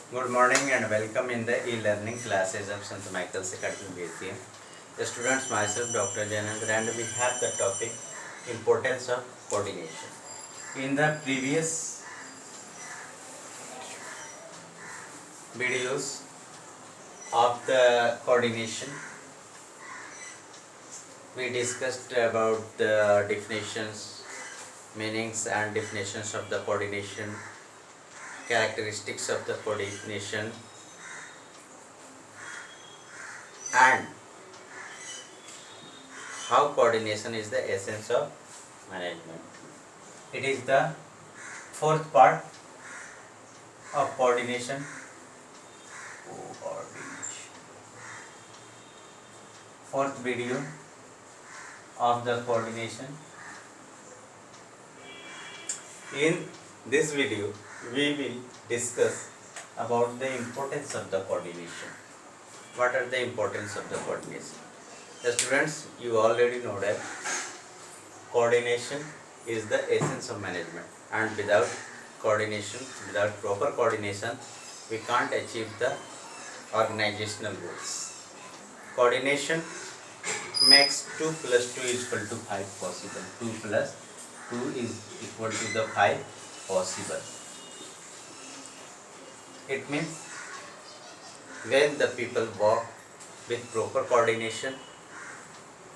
Good morning and welcome in the e-learning classes of St. Michael's Academy BCM. The students, myself Dr. Janendra, and we have the topic importance of coordination. In the previous videos of the coordination, we discussed about the definitions, meanings and definitions of the coordination, characteristics of the coordination, and how coordination is the essence of management. It is the fourth part of coordination. Fourth video of the coordination. In this video, we will discuss about the importance of the coordination. What are the importance of the coordination? The students, you already know that coordination is the essence of management, and without coordination, without proper coordination, we can't achieve the organizational goals. Coordination makes 2 plus 2 is equal to 5 possible. 2 plus 2 is equal to the 5 possible. It means when the people work with proper coordination,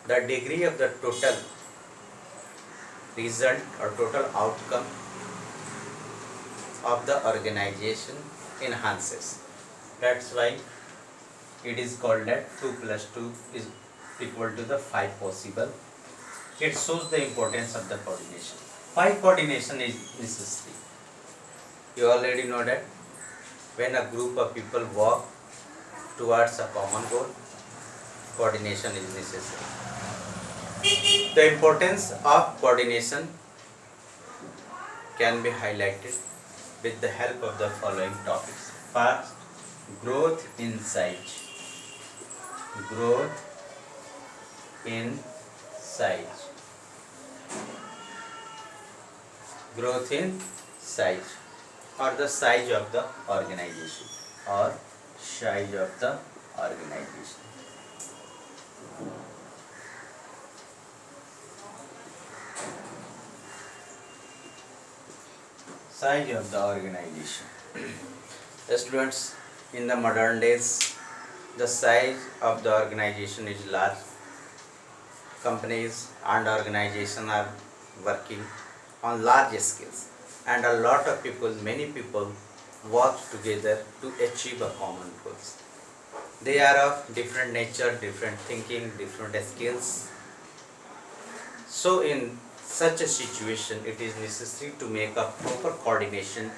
the degree of the total result or total outcome of the organization enhances. That's why it is called that 2 plus 2 is equal to the 5 possible. It shows the importance of the coordination. Why coordination is necessary? You already know that when a group of people work towards a common goal, coordination is necessary. The importance of coordination can be highlighted with the help of the following topics. First, growth in size. Growth in size. Growth in size, or the size of the organization, or size of the organization. Size of the organization. The students, in the modern days, the size of the organization is large. Companies and organizations are working on large scales, and a lot of people, many people work together to achieve a common goals. They are of different nature, different thinking, different skills. So in such a situation, it is necessary to make a proper coordination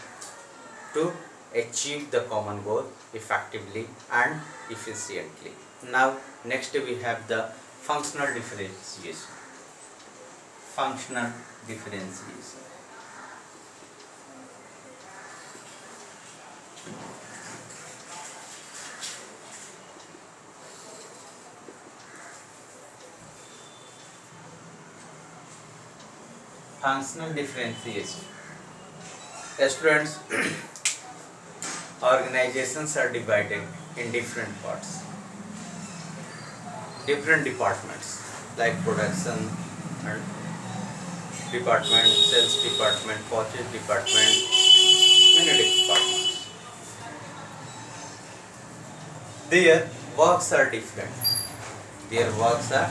to achieve the common goal effectively and efficiently. Now, next we have the functional differentiation. Functional differentiation. Functional differentiation. Students, organizations are divided in different parts, different departments like production and department, sales department, purchase department, many departments. Their works are different. Their works are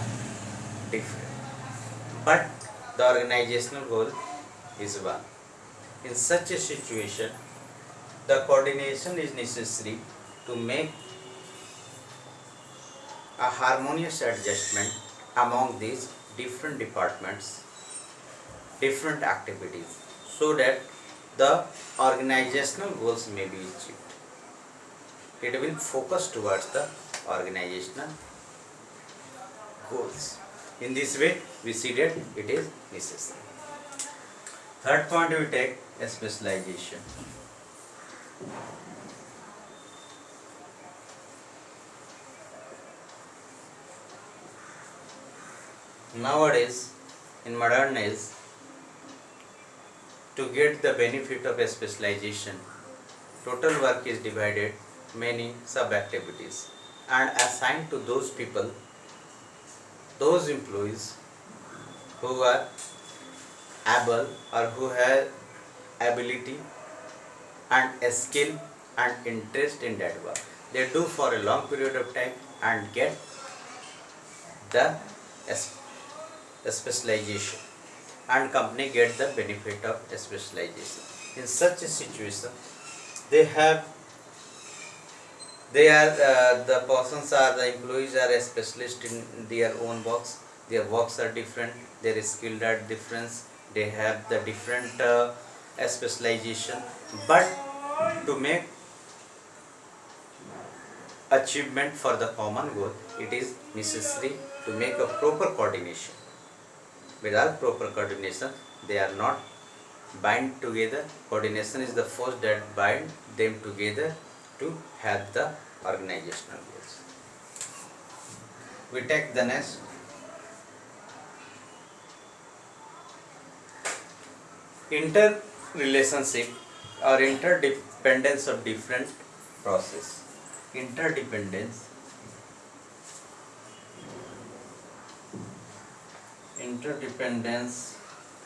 different. But the organizational goal is one. In such a situation, the coordination is necessary to make a harmonious adjustment among these different departments, different activities, so that the organizational goals may be achieved. It will focus towards the organizational goals. In this way, we see that it is necessary. Third point, we take a specialization. Nowadays, in modern days, to get the benefit of a specialization, total work is divided many sub activities and assigned to those people, those employees who are able or who have ability and a skill and interest in that work. They do for a long period of time and get the specialization, and company get the benefit of specialization. In such a situation, they have they are the persons are the employees are a specialist in their own works. Their works are different, their skill are different, they have the different specialization, but to make achievement for the common goal, it is necessary to make a proper coordination. Without proper coordination, they are not bind together. Coordination is the force that bind them together to have the organizational goals. We take the next. Interrelationship or interdependence of different process. Interdependence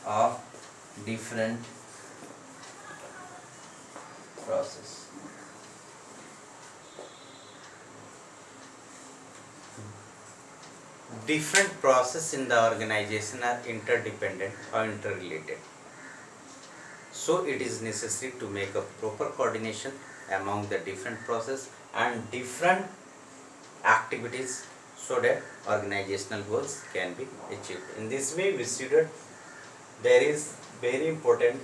of different process. Different process in the organization are interdependent or interrelated. So it is necessary to make a proper coordination among the different process and different activities so that organizational goals can be achieved. In this way, we see that there is very important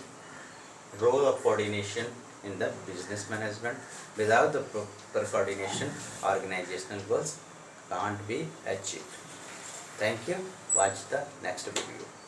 role of coordination in the business management. Without the proper coordination, organizational goals can't be achieved. Thank you. Watch the next video.